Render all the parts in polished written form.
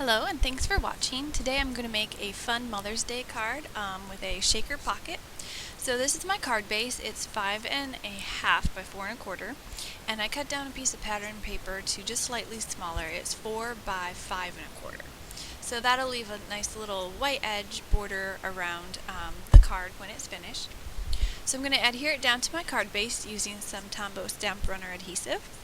Hello and thanks for watching. Today I'm going to make a fun Mother's Day card with a shaker pocket. So this is my card base. It's 5.5 by 4.25, and I cut down a piece of pattern paper to just slightly smaller. It's 4 by 5.25. So that'll leave a nice little white edge border around the card when it's finished. So I'm going to adhere it down to my card base using some Tombow Stamp Runner adhesive.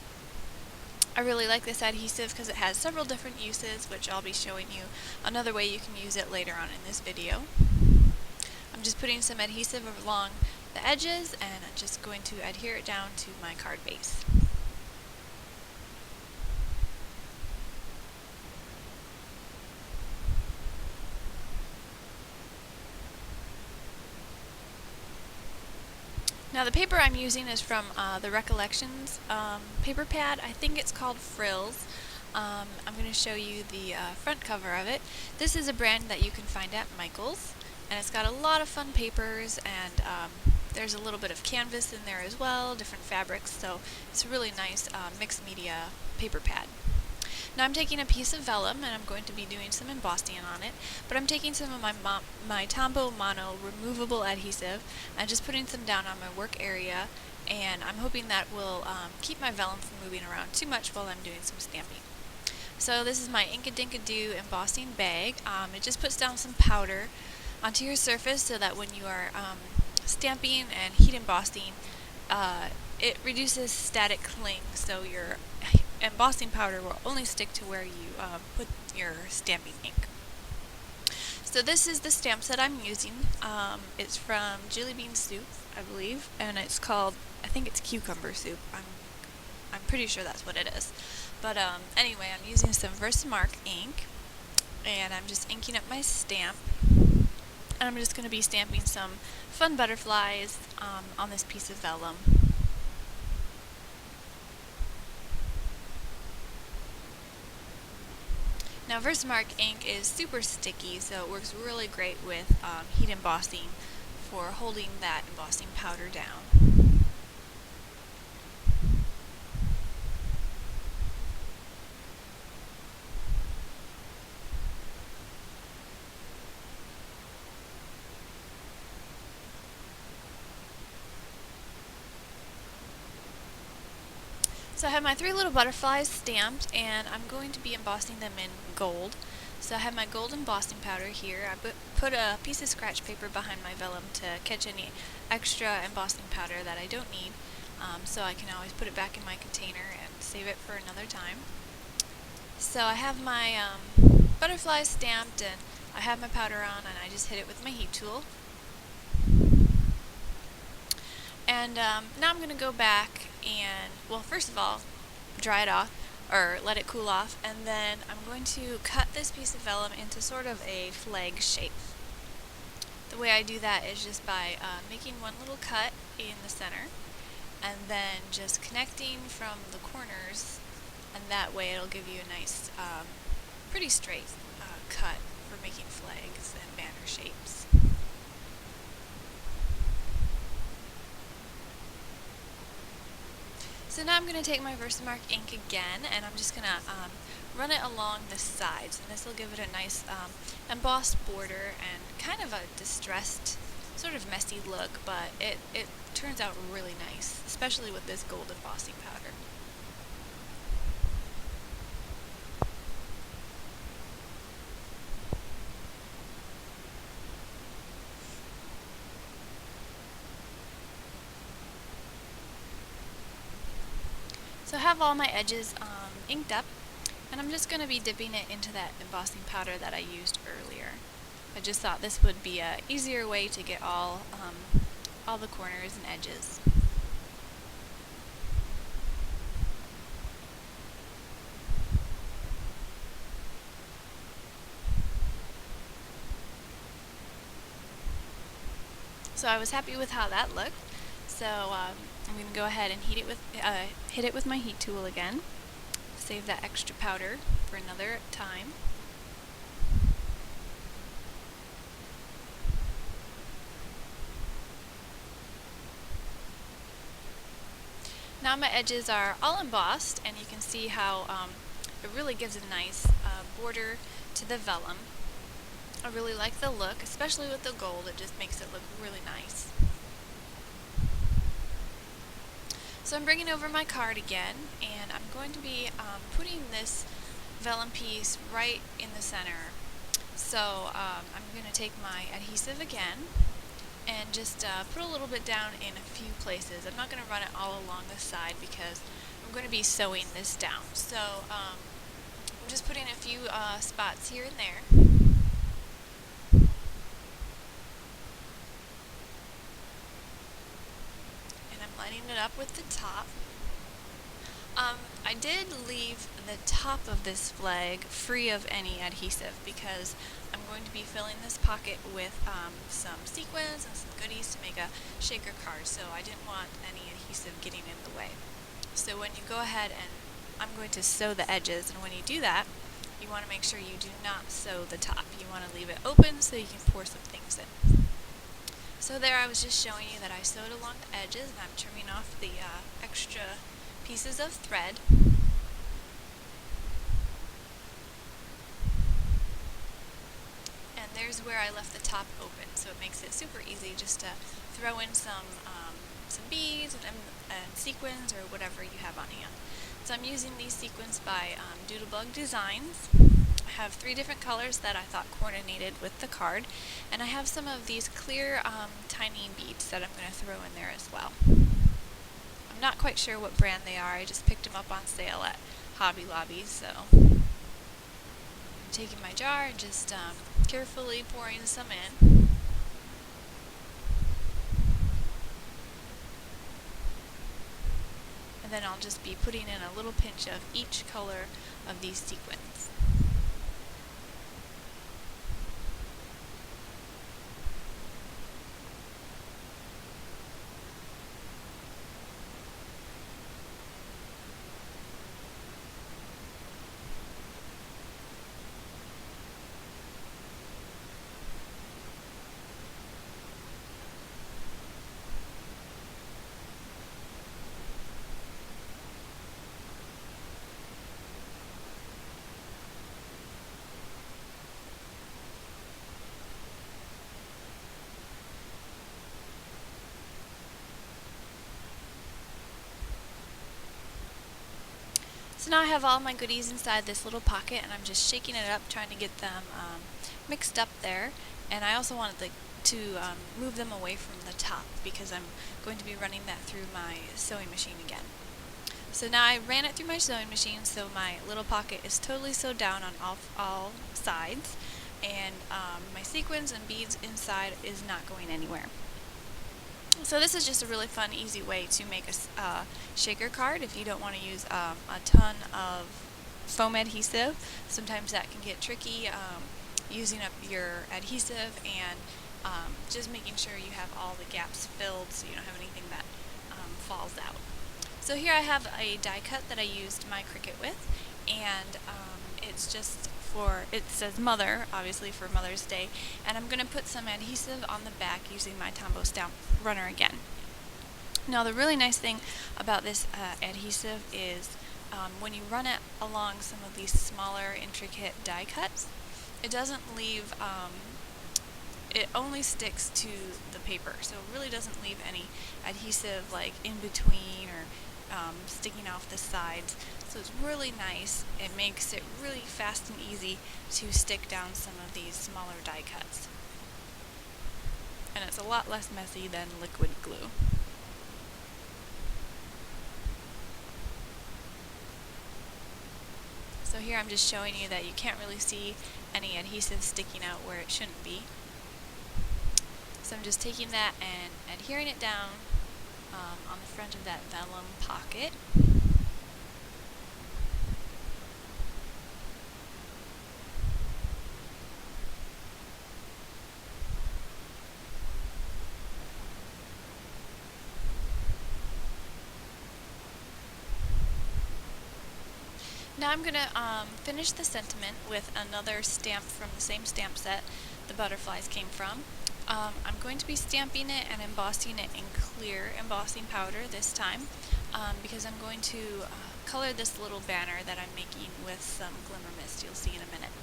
I really like this adhesive because it has several different uses, which I'll be showing you another way you can use it later on in this video. I'm just putting some adhesive along the edges and I'm just going to adhere it down to my card base. Now the paper I'm using is from the Recollections paper pad. I think it's called Frills. I'm going to show you the front cover of it. This is a brand that you can find at Michael's, and it's got a lot of fun papers, and there's a little bit of canvas in there as well, different fabrics, so it's a really nice mixed media paper pad. Now I'm taking a piece of vellum and I'm going to be doing some embossing on it, but I'm taking some of my Tombow Mono removable adhesive and just putting some down on my work area, and I'm hoping that will keep my vellum from moving around too much while I'm doing some stamping. So this is my Ink-a-Dink-a-Doo embossing bag. It just puts down some powder onto your surface so that when you are stamping and heat embossing, it reduces static cling, so your embossing powder will only stick to where you put your stamping ink. So this is the stamp set I'm using. It's from Jelly Bean Soup, I believe, and it's called, I think it's Cucumber Soup. I'm pretty sure that's what it is. But anyway, I'm using some Versamark ink, and I'm just inking up my stamp. And I'm just going to be stamping some fun butterflies on this piece of vellum. Now Versamark ink is super sticky, so it works really great with heat embossing for holding that embossing powder down. So I have my 3 little butterflies stamped, and I'm going to be embossing them in gold. So I have my gold embossing powder here. I put a piece of scratch paper behind my vellum to catch any extra embossing powder that I don't need, so I can always put it back in my container and save it for another time. So I have my butterflies stamped, and I have my powder on, and I just hit it with my heat tool. And now I'm going to go back and, well, first of all, dry it off, or let it cool off, and then I'm going to cut this piece of vellum into sort of a flag shape. The way I do that is just by making one little cut in the center, and then just connecting from the corners, and that way it'll give you a nice, pretty straight cut for making flags and banner shapes. So now I'm going to take my Versamark ink again, and I'm just going to run it along the sides, and this will give it a nice embossed border and kind of a distressed, sort of messy look, but it turns out really nice, especially with this gold embossing powder. So I have all my edges inked up, and I'm just going to be dipping it into that embossing powder that I used earlier. I just thought this would be an easier way to get all the corners and edges. So I was happy with how that looked. So I'm going to go ahead and hit it with my heat tool again. Save that extra powder for another time. Now my edges are all embossed, and you can see how it really gives a nice border to the vellum. I really like the look, especially with the gold. It just makes it look really nice. So I'm bringing over my card again, and I'm going to be putting this vellum piece right in the center. So I'm going to take my adhesive again and just put a little bit down in a few places. I'm not going to run it all along the side because I'm going to be sewing this down. So I'm just putting a few spots here and there. And I'm lining it up with the top. I did leave the top of this flag free of any adhesive because I'm going to be filling this pocket with some sequins and some goodies to make a shaker card, so I didn't want any adhesive getting in the way. So when you go ahead and I'm going to sew the edges, and when you do that, you want to make sure you do not sew the top. You want to leave it open so you can pour some things in. So there I was just showing you that I sewed along the edges, and I'm trimming off the extra pieces of thread. And there's where I left the top open, so it makes it super easy just to throw in some beads and sequins or whatever you have on hand. So I'm using these sequins by Doodlebug Designs. I have 3 different colors that I thought coordinated with the card, and I have some of these clear tiny beads that I'm going to throw in there as well. I'm not quite sure what brand they are. I just picked them up on sale at Hobby Lobby, so I'm taking my jar and just carefully pouring some in. And then I'll just be putting in a little pinch of each color of these sequins. So now I have all my goodies inside this little pocket, and I'm just shaking it up, trying to get them mixed up there. And I also wanted to move them away from the top because I'm going to be running that through my sewing machine again. So now I ran it through my sewing machine, so my little pocket is totally sewed down on all sides, and my sequins and beads inside is not going anywhere. So this is just a really fun, easy way to make a shaker card if you don't want to use a ton of foam adhesive. Sometimes that can get tricky, using up your adhesive and just making sure you have all the gaps filled so you don't have anything that falls out. So here I have a die cut that I used my Cricut with, and it's just it says Mother, obviously for Mother's Day, and I'm going to put some adhesive on the back using my Tombow Stamp Runner again. Now the really nice thing about this adhesive is when you run it along some of these smaller intricate die cuts, it doesn't leave, it only sticks to the paper, so it really doesn't leave any adhesive like in between or sticking off the sides. So it's really nice. It makes it really fast and easy to stick down some of these smaller die cuts. And it's a lot less messy than liquid glue. So here I'm just showing you that you can't really see any adhesive sticking out where it shouldn't be. So I'm just taking that and adhering it down on the front of that vellum pocket. Now I'm going to finish the sentiment with another stamp from the same stamp set the butterflies came from. I'm going to be stamping it and embossing it in clear embossing powder this time because I'm going to color this little banner that I'm making with some glimmer mist. You'll see in a minute.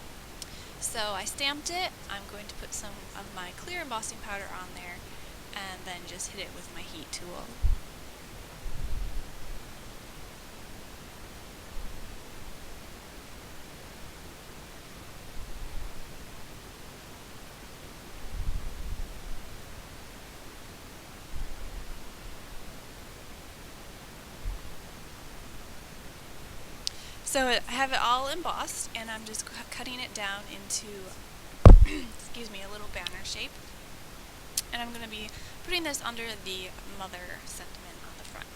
So I stamped it. I'm going to put some of my clear embossing powder on there and then just hit it with my heat tool. So I have it all embossed, and I'm just cutting it down into, excuse me, a little banner shape. And I'm going to be putting this under the mother sentiment on the front.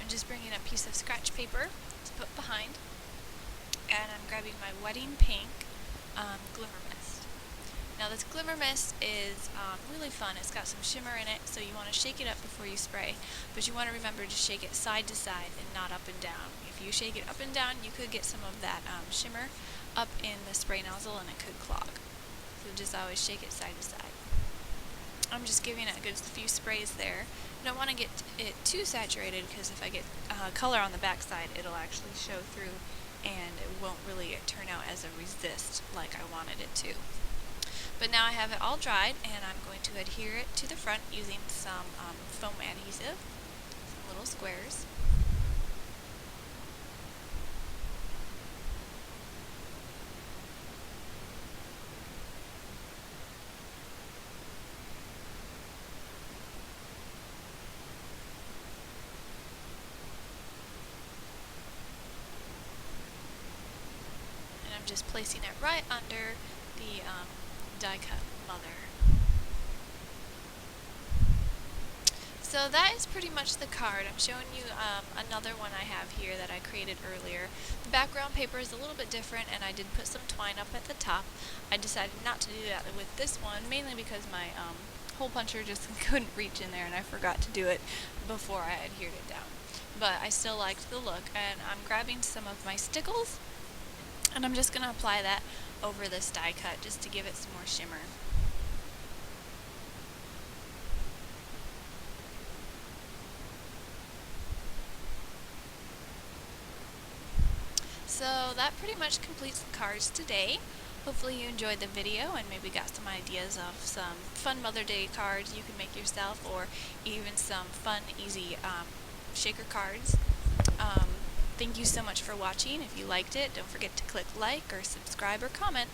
I'm just bringing a piece of scratch paper to put behind, and I'm grabbing my wedding pink glimmer mist. Now this glimmer mist is really fun. It's got some shimmer in it, so you want to shake it up before you spray, but you want to remember to shake it side to side and not up and down. If you shake it up and down, you could get some of that shimmer up in the spray nozzle and it could clog. So just always shake it side to side. I'm just giving it a good few sprays there. I don't want to get it too saturated, because if I get color on the backside, it'll actually show through and it won't really turn out as a resist like I wanted it to. But now I have it all dried, and I'm going to adhere it to the front using some foam adhesive, some little squares. I'm just placing it right under the die-cut mother. So that is pretty much the card. I'm showing you another one I have here that I created earlier. The background paper is a little bit different, and I did put some twine up at the top. I decided not to do that with this one, mainly because my hole puncher just couldn't reach in there, and I forgot to do it before I adhered it down. But I still liked the look, and I'm grabbing some of my stickles, and I'm just going to apply that over this die cut just to give it some more shimmer. So that pretty much completes the cards today. Hopefully you enjoyed the video and maybe got some ideas of some fun Mother Day cards you can make yourself, or even some fun, easy shaker cards. Thank you so much for watching. If you liked it, don't forget to click like or subscribe or comment.